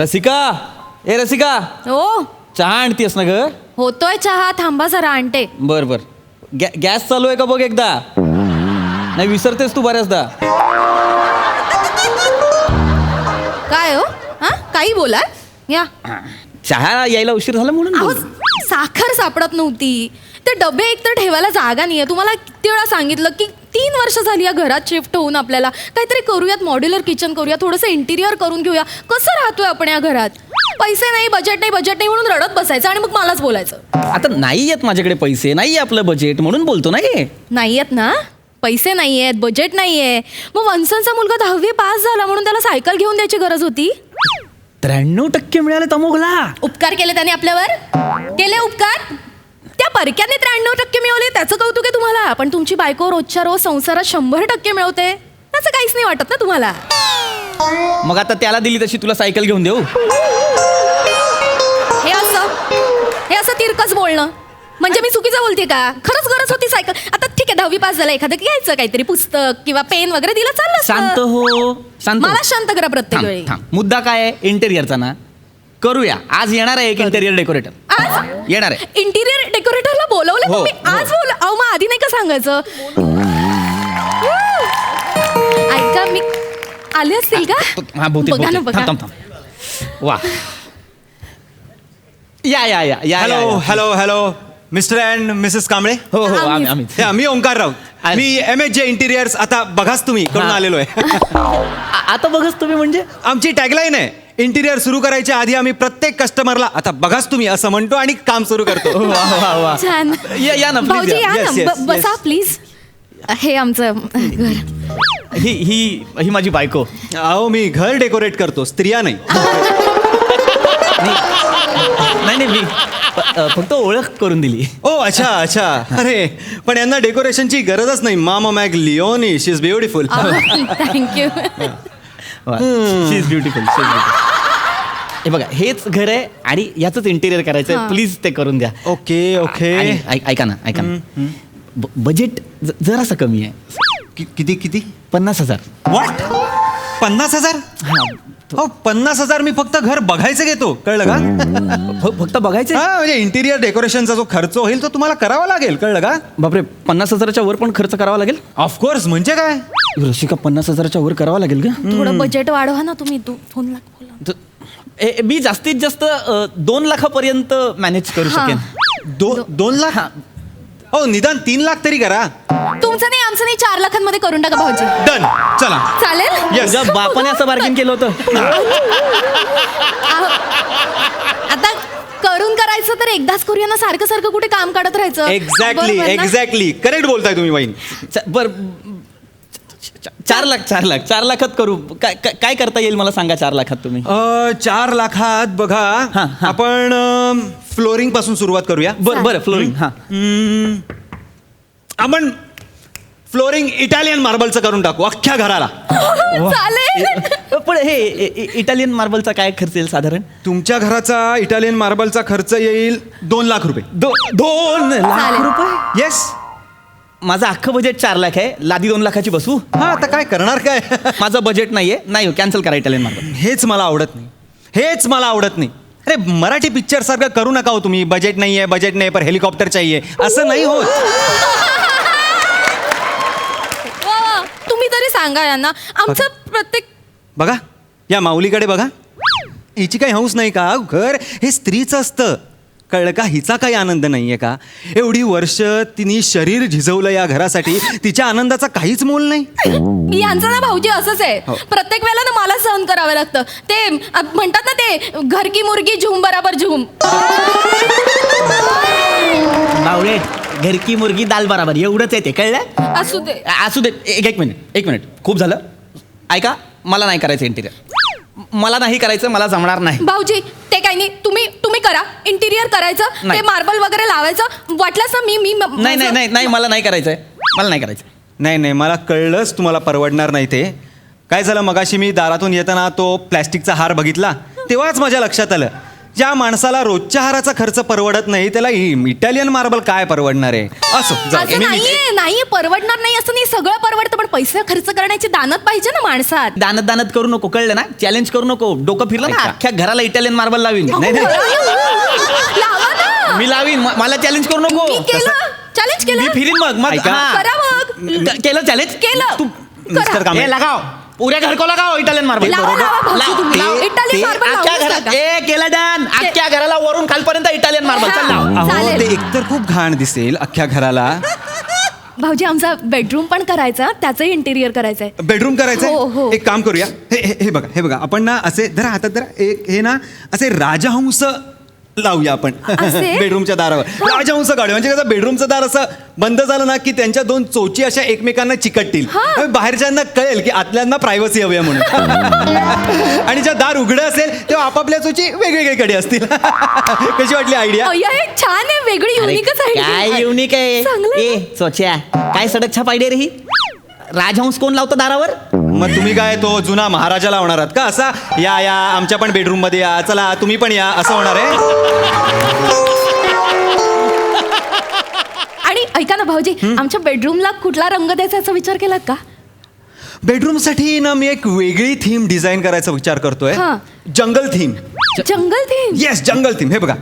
रसिका, ए रसिका, हो चहा आणतीयस ना ग? होतोय चहा, थांबा जरा आणते. बर बर. गॅस चालू आहे का बघ एकदा. नाही विसरतेस तू बऱ्याचदा. काय हो? हा काही बोला या. चहा यायला उशीर झाला म्हणून अहो बोललो. साखर सापडत नव्हती. ते डबे एकतर ठेवायला जागा नाहीये. तुम्हाला किती वेळा सांगितलं की 3 वर्ष झाली या घरात शिफ्ट होऊन आपल्याला काहीतरी करूयात, मॉड्युलर किचन करूया, थोडंसं इंटिरियर करून घेऊया. कसं राहतोय आपण या घरात? पैसे नाही, बजेट नाही म्हणून रडत बसायचं आणि मग मलाच बोलायचं. आता नाही येत माझ्याकडे पैसे, नाही आपलं बजेट म्हणून बोलतो ना हे. नाही आहेत ना, पैसे नाही आहेत, बजेट नाहीये. मग वंसनचा मुलगा 10वी पास झाला म्हणून त्याला सायकल घेऊन द्यायची गरज होती. 93% मिळाले तमोगला. उपकार केले त्याने आपल्यावर, केले उपकार. त्या परक्याने 93% मिळवले, त्याचं कौतुक आहे तुम्हाला. पण तुमची बायको रोजच्या रोज संसारात 100% मिळवते, त्याचं काहीच नाही वाटत ना तुम्हाला. मग आता त्याला दिली तशी तुला सायकल घेऊन देऊ? हे असं तिरकच बोलणं म्हणजे मी चुकीचं बोलते का? खरंच गरज होती सायकल. आता ठीक आहे 10वी पास झाला, एखादं घ्यायचं काहीतरी पुस्तक किंवा पेन वगैरे दिलं चाललं. शांत हो, शांत. मला शांत करा प्रत्येक वेळी. मुद्दा काय आहे? इंटेरियरचा ना. करूया. आज येणार आहे एक इंटेरियर डेकोरेटर. आज येणार आहे. इंटिरियर डेकोरेटरला बोलवलं हो, तुम्ही? आज बोल. अहो मग आधी नाही का सांगायचं? ऐका मी आले असतील का? हा बहुतेक बघा ना, बघा. थांब. वा. या या या या. Hello hello hello mister and Mrs Kamble. हो हो आम्ही. आम्ही. मी ओंकार राऊत. मी MHJ इंटिरियर्स आता बघाच तुम्ही करून हा. आलेलो आहे. आता बघच तुम्ही म्हणजे आमची टॅगलाईन आहे, इंटिरियर सुरू करायच्या आधी आम्ही प्रत्येक कस्टमरला आता बघाच तुम्ही असं म्हणतो आणि काम सुरू करतो. वा वा वा. छान. या ना भाऊजी प्लीज. या Yes, ना, yes, बसा yes. प्लीज. हे आमचं घर. ही माझी बायको. अहो मी घर डेकोरेट करतो, स्त्रिया नाही. नाही मी फक्त ओळख करून दिली. ओ अच्छा अच्छा. अरे पण यांना डेकोरेशनची गरजच नाही. मामा मॅग लिओनी, she is beautiful. Thank you. She is beautiful. हे बघा हेच घर आहे आणि याच इंटेरियर करायचं आहे. प्लीज ते करून द्या. Okay okay. आणि ऐका ना बजेट जरासं कमी आहे. किती किती? 50,000. व्हॉट? 50,000? हो 50,000 मी फक्त घर बघायचं घेतो, कळलं का? फक्त बघायचं? हा म्हणजे इंटिरियर डेकोरेशनचा जो खर्च होईल तो तुम्हाला करावा लागेल, कळलं का? बापरे 50,000च्या वर पण खर्च करावा लागेल? ऑफकोर्स. म्हणजे काय? रसिका 50,000च्या वर करावा लागेल का? थोडं बजेट वाढवा ना तुम्ही. 2 लाख बोला. मी जास्तीत जास्त 2 लाखापर्यंत मॅनेज करू हा. शकेन. 2 लाख? हो निदान 3 लाख तरी करा. तुमचं नाही आमचं नाही, 4 लाखांमध्ये करून टाका भाऊजी. डन. चला. चालेल. Yes. तुझ्या बापाने असं बार्गेन केलं होतं. आता करून करायचं तर एकदाच करूया ना, सारखं सारखं कुठे काम काढत राहायचं. एक्झॅक्टली बरोबर ना? एक्झॅक्टली करेक्ट बोलताय तुम्ही वाईन. बर 4 लाखात करू. काय करता येईल मला सांगा 4 लाखात तुम्ही. 4 लाखात बघा हा. आपण फ्लोरिंग पासून सुरुवात करूया. बरं फ्लोरिंग. हा आपण फ्लोरिंग इटालियन मार्बलचं करून टाकू अख्ख्या घराला. चालेल. पण हे इटालियन मार्बलचा काय खर्च येईल साधारण? तुमच्या घराचा इटालियन मार्बलचा खर्च येईल 2 लाख रुपये. 2 लाख चालेल. रुपये? येस. माझं अख्खं बजेट 4 लाख आहे. लादी 2 लाखाची बसू? हा आता काय करणार काय? माझं बजेट नाहीये. नाही कॅन्सल करा इटालियन मार्बल. हेच मला आवडत नाही. अरे मराठी पिक्चर सारखं करू नका हो तुम्ही. बजेट नाही पर हेलिकॉप्टर चाहिए असं नाही होत. वा, तुम्ही तरी सांगा यांना. आमचं प्रत्येक बघा या माऊलीकडे बघा. हिची काही हौस नाही का? घर हे स्त्रीचं असतं, कळलं का? हिचा काही आनंद नाहीये का? एवढी वर्ष तिने शरीर झिजवलं या घरासाठी, तिच्या आनंदाचा काहीच मोल नाही. यांचं ना भाऊजी असंच आहे. प्रत्येक वेळेला ना मला सहन करावं लागतं. ते म्हणतात ना ते घर की मुर्गी झूम बराबर झूम. बावळे घर की मुर्गी दाल बराबर एवढंच आहे ते, कळलं? असू दे. असू दे. एक मिनिट खूप झालं. ऐका मला नाही करायचं इंटिरियर. मला नाही करायचं. मला जमणार नाही. भाऊजी ते काही नाही. तुम्ही करा. इंटिरियर करायचं, नाही. ते मार्बल वगैरे लावायचं. वाटलंच ना मी नाही मला नाही करायचंय. नाही मला कळलंच तुम्हाला परवडणार नाही ते. काय झालं मगाशी मी दारातून येताना तो प्लॅस्टिकचा हार बघितला तेव्हाच माझ्या लक्षात आलं ज्या माणसाला रोजच्या आहाराचा खर्च परवडत नाही त्याला इटालियन मार्बल काय परवडणार आहे? असो जाऊ दे. असं नाहीये परवडणार नाही असं नाही, सगळं परवडतं, पण पैसे खर्च करण्याची दानत पाहिजे ना माणसात. दानत करू नको, कळलं ना? चॅलेंज करू नको. डोकं फिरलं ना अख्ख्या घराला इटालियन मार्बल लावीन. नाही लावा ना. मी लावीन, मला चॅलेंज करू नको. मी केलं, चॅलेंज केलं. मी फिरीन मग ऐका. हा. करा मग. केलं चॅलेंज केलं. तू मिस्टर करा. कांबळे. लगाव पुऱ्या घर को लगाव इटालियन मार्बल. लावा, लावा, भाऊजी, तुम्ही लावा. इटालियन मार्बल अख्ख्या लावूनच घरात टाका. केलं डन. अख्ख्या घराला वरून खालपर्यंत इटालियन मार्बल. चल लाव. हा. अहो चालेल. ते एकतर खूप घाण दिसेल अख्ख्या घराला. भाऊजी आमचा बेडरूम पण करायचा, त्याचंही इंटेरियर करायचंय. बेडरूम हो, करायचंय. हो. एक काम करूया, हे बघा आपण ना असे जरा हातात जरा एक हे ना असे राजहंस लावूया आपण असे? बेडरूमच्या दारावर. राजहंस काढूया म्हणजे कसं बेडरूमचं दार असं बंद झालं ना की त्यांच्या दोन चोची अशा एकमेकांना चिकटतील. हा. बाहेरच्यांना कळेल की आतल्यांना प्रायव्हसी हवी आहे म्हणून. आणि जेव्हा दार उघडं असेल तेव्हा आपापल्या चोची वेगवेगळे कडे असतील. कशी वाटली आयडिया? अय्या, हे छान आहे, वेगळी अरे, युनिकच आहे. काय युनिक आहे. चांगलं आहे. ए सोच्या काय सडक छाप आयडिया रे ही. राजहंस कोण लावतो दारावर? मग तुम्ही काय तो जुना महाराजा लावणार आहात का? असा या आमच्या पण बेडरूम मध्ये या, चला तुम्ही पण या, असं होणार आहे? आणि ऐका ना भाऊजी, आमच्या बेडरूमला कुठला रंग द्यायचा असा विचार केलात का? बेडरूम साठी ना मी एक वेगळी थीम डिझाईन करायचा विचार करतोय. हा. जंगल थीम. जंगल थीम. येस, जंगल थीम. हे बघा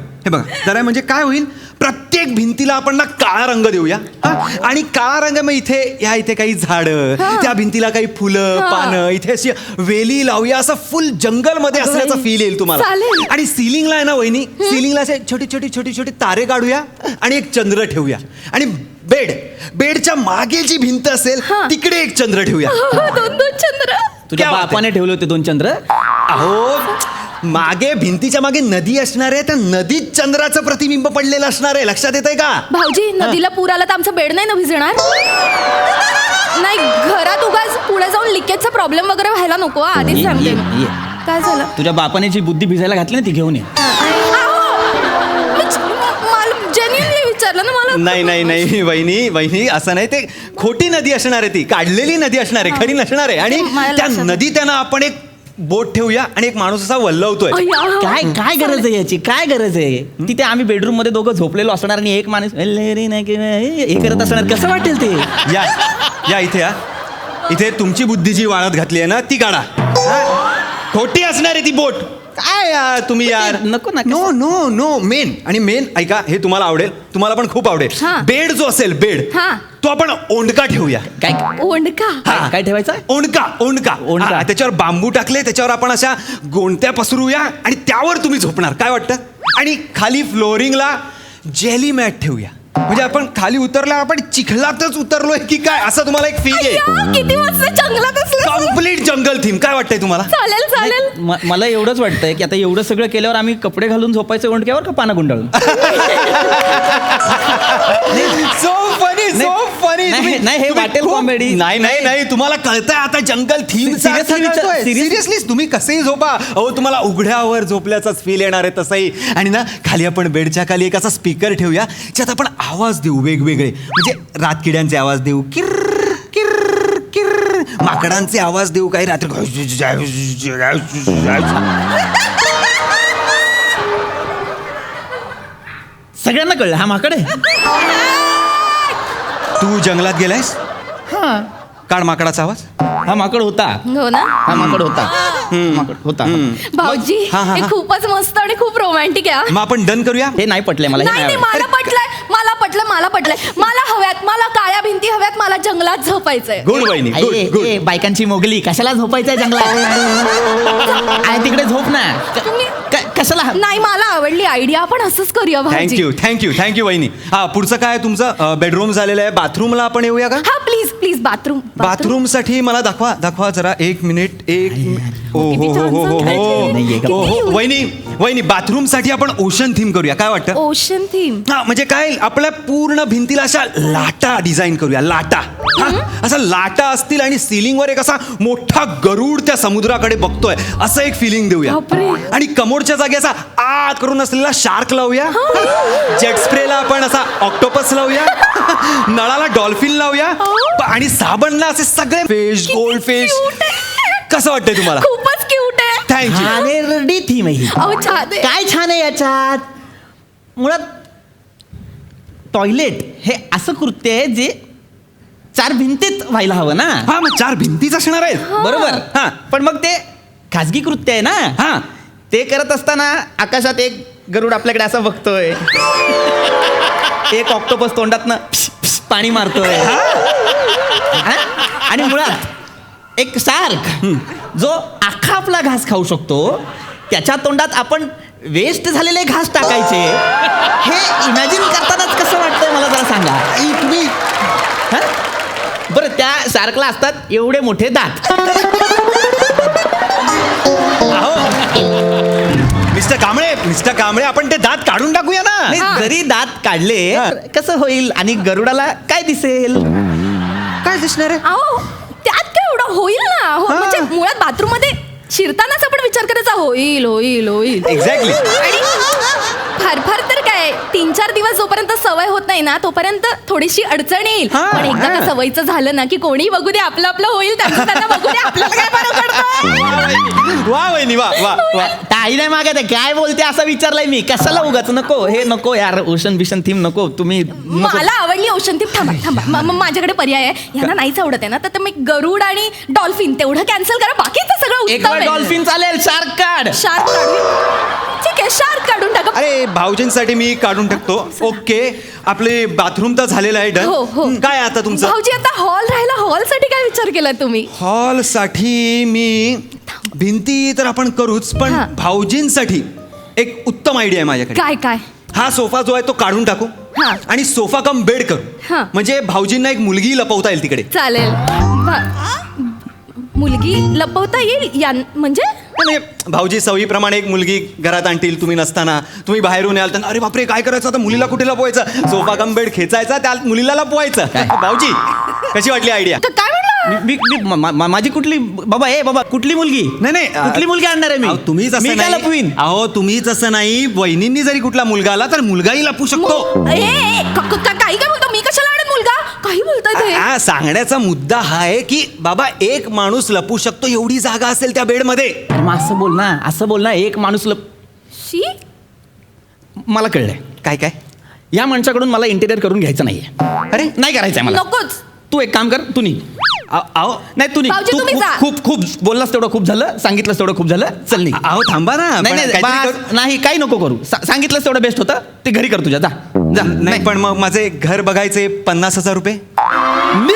जरा म्हणजे काय होईल, प्रत्येक भिंतीला आपण ना काळा रंग देऊया. हा? आणि काळा रंग मग इथे काही झाडं, त्या भिंतीला काही फुलं, पानं, इथे अशी वेली लावूया, असं फुल जंगल मध्ये असल्याचा फील येईल तुम्हाला. चालेल. आणि सिलिंगला आहे ना वहिनी, सिलिंगला असे छोटे तारे काढूया आणि एक चंद्र ठेवूया. आणि बेडच्या मागे जी भिंत असेल तिकडे एक चंद्र ठेवूया. दोन चंद्र. तुझ्या क्या बात बापाने ठेवले होते 2 चंद्र. अहो मागे भिंतीच्या मागे नदी असणार आहे, त्या नदीत चंद्राचं प्रतिबिंब पडलेलं असणार आहे. लक्षात येतंय का? भाऊजी, नदीला पूर आला तर आमचा बेड नाही ना भिजणार? नाही, घरात उगाच पुढे जाऊन लिकेजचा प्रॉब्लेम वगैरे व्हायला नको. आधीच सांगते. ये. काय झालं? तुझ्या बापाने जी बुद्धी भिजायला घातली ना ती घेऊन ये. मला जेन्युइनली विचारलं ना मला. नाही वहिनी असं नाही. ते खोटी नदी असणार आहे, ती काढलेली नदी असणार आहे, खरी नसणार आहे. आणि मला त्या लक्षात नदी त्यांना आपण एक बोट ठेवूया आणि एक माणूस असा वल्लवतोय. अय्या. काय गरज आहे याची? काय गरज आहे? तिथे आम्ही बेडरूम मध्ये दोघं झोपलेलो असणार आणि एक माणूस हे करत असणार. कसं वाटेल ते? या इथे तुमची बुद्धी जी वाळत घातली आहे ना ती काढा. हा? खोटी असणार आहे ती बोट. काय यार तुम्ही यार. नको ना. नो मेन ऐका, हे तुम्हाला आवडेल, तुम्हाला पण खूप आवडेल. हा. बेड जो असेल बेड, हा. तो आपण ओंडका ठेवूया. काय ओंडका. काय ठेवायचं? ओंडका. हा, त्याच्यावर बांबू टाकले, त्याच्यावर आपण अशा गोंट्या पसरूया आणि त्यावर तुम्ही झोपणार. काय वाटतं? आणि खाली फ्लोरिंगला जेली मॅट ठेवूया. म्हणजे आपण खाली उतरला, आपण चिखलातच उतरलोय की काय असं तुम्हाला एक फील येईल. अय्या, किती मस्त जंगलात असलं. कम्प्लीट जंगल थीम. काय वाटतंय तुम्हाला? चालेल. मला एवढंच वाटतंय की आता एवढं सगळं केल्यावर आम्ही कपडे घालून झोपायचं ओंडक्यावर का पानं गुंडाळून? So funny. नाही, हे वाटेल comedy. नाही तुम्हाला कळतंय आता जंगल थीम. सिरियसली तुम्ही कसंही झोपा. अहो तुम्हाला उघड्यावर झोपल्याचाच फील येणार आहे तसंही. आणि ना खाली आपण बेडच्या खाली एक असा स्पीकर ठेवूया ज्यात आपण आवाज देऊ वेगवेगळे. म्हणजे रातकिड्यांचे आवाज देऊ, किर्र किर्र किर्र, माकडांचे आवाज देऊ, काही रात्री सगळ्यांना कळलं हा माकड आहे. तू जंगलात गेलायस? काढ माकडाचा आवाज. हा माकड होता. हो ना. हा माकड होता. भाऊजी, हा. हे खूपच मस्त आणि खूप रोमॅन्टिक आहे. मग आपण डन करूया. हे नाही पटलंय मला. हे नाही, नाही मला पटलंय. मला हव्यात, मला काळ्या भिंती हव्यात, मला जंगलात झोपायचंय. गुड वहिनी, गुड. बायकांची मोगली कशाला झोपायचंय जंगलात? आणि तिकडे झोप ना. कशाला? नाही, मला आवडली आयडिया. आपण असंच करूया भाऊजी. थँक्यू वहिनी. हा, पुढचं काय तुमचं? बेडरूम झालेलं आहे. बाथरूमला आपण येऊया का? हा, प्लीज बाथरूम साठी मला दाखवा जरा. एक मिनिट. किती छान सांगायचे. हो वहिनी बाथरूम साठी आपण ओशन थीम करूया. काय वाटतं? Ocean theme. हा, म्हणजे काय, आपल्या पूर्ण भिंतीला अशा लाटा डिझाईन करूया. लाटा. हा, असा लाटा असतील आणि सिलिंग वर एक असा मोठा गरुड त्या समुद्राकडे बघतोय असं एक फिलिंग देऊया. बापरे. आणि कमोडच्या जागी असा आ करून असलेला शार्क लावूया. जेट स्प्रेला आपण असा ऑक्टोपस लावूया. नळाला डॉल्फिन लावूया. आणि साबणला असे सगळे फिश, गोल्ड फिश. cute आहे. कसं वाटतंय तुम्हाला? खूपच क्यूट आहे. थँक्यू. घाणेरडी थीम आहे ही. अहो छान आहे. काय छान आहे याच्यात? मुळात टॉयलेट हे असं कृत्य आहे जे 4 भिंतीत व्हायला हवं ना. हा मग 4 भिंतीच असणार आहेत. बरोबर. हा पण मग ते खाजगी कृत्य आहे ना. हा ते करत असताना आकाशात एक गरुड आपल्याकडे असं बघतोय, एक ऑक्टोपस तोंडातनं पाणी मारतोय, हा? आणि मुळात एक शार्क जो अख्खा आपला घास खाऊ शकतो, त्याच्या तोंडात आपण वेस्ट झालेले घास टाकायचे. हे इमॅजिन करतानाच कसं वाटतंय मला जरा सांगा. तुम्ही हा? बरं, त्या शार्कला असतात एवढे मोठे दात. मिस्टर कांबळे आपण ते दात काढून टाकूया ना. नाही, जरी दात काढले हा. कसं होईल आणि गरुडाला काय दिसेल? काय दिसणार आहे? अहो त्यात काय एवढं होईल ना. हो, हा. म्हणजे मुळात बाथरूम मध्ये शिरतानाच आपण विचार करायचा होईल होईल होईल. एक्झॅक्टली. आणि फार फार तर काय 3-4 दिवस जोपर्यंत सवय होत नाही ना तोपर्यंत थोडीशी अडचण येईल. हा, पण एकदा हा. का सवयीचं झालं ना की कोणी बघू दे, आपलं आपलं होईल, त्यांचं त्यांना बघू दे, आपल्याला काय फरक पडतो. वा वहिनी वा वा वा. ताई नाही मागत आहे, काय बोलते असं विचारलंय मी. कशाला उगाच नको हे नको यार, ओशन बिशन थीम नको तुम्ही. नको. मला आवडली ओशन थीम. थांबा थांबा माझ्याकडे पर्याय आहे. यांना नाहीच आवडत आहे ना तर मी गरुड आणि डॉल्फिन तेवढं कॅन्सल करा, बाकीचं सगळं एक उत्तम वेळ आहे. डॉल्फिन चालेल, शार्क काढ. शार्क काढू. ठीक आहे, शार्क काढून टाका. अरे भाऊजींसाठी मी काढून टाकतो. ओके, आपले बाथरूम तर झालेलं आहे. हो, हो. डन. काय आता तुमचं? भाऊजी आता हॉल राहिला, हॉल साठी काय विचार केला तुम्ही? हॉल साठी मी भिंती तर आपण करूच, पण हा. भाऊजींसाठी एक उत्तम आयडिया आहे माझ्याकडे. काय काय? हा सोफा जो आहे तो काढून टाकू हा. आणि सोफा कम बेड करू. हा. म्हणजे भाऊजींना एक मुलगी लपवता येईल तिकडे. चालेल. मुलगी लपवता येईल म्हणजे? म्हणजे भाऊजी सवयीप्रमाणे एक मुलगी घरात आणतील तुम्ही नसताना. तुम्ही बाहेरून याल तर अरे बापरे काय करायचं आता, मुलीला कुठे लपवायचं? सोफा कम बेड खेचायचा, त्यात मुलीला लपवायचं. भाऊजी कशी वाटली आयडिया? काय म्हणलं? माझी कुठली बाबा बाबा कुठली मुलगी? नाही कुठली मुलगी आणणार आहे मी? अहो, तुम्हीच असं मी काय नाही. लपवीन? अहो तुम्हीच असं नाही, वहिनींनी जरी कुठला मुलगा आला तर मुलगाही लपू शकतो. काही काय बोलतो? मी कशाला आणेन मुलगा? काही बोलतोय ते? हा सांगण्याचा मुद्दा हा आहे की बाबा एक माणूस लपू शकतो, एवढी जागा असेल त्या बेडमध्ये. अरे मग असं बोल ना, एक माणूस शी. मला कळलंय. काय काय? या माणसाकडून मला इंटेरियर करून घ्यायचं नाहीये. अरे नाही करायचंय मला. नकोच. तू एक काम कर, तू निघ. अहो नाही तू निघ. भाऊजी, तू तुम्ही जा. खूप बोललास तेवढं खूप झालं, सांगितलंस तेवढं खूप झालं. चल निघ. अहो थांबा ना. नाही पण नाही काहीतरी बास, करू. नाही काही नको करू. सांगितलंस तेवढं बेस्ट होतं. ते घरी कर तुझ्या. जा जा. नाही पण मग माझे घर बघायचे 50,000 रुपये. मी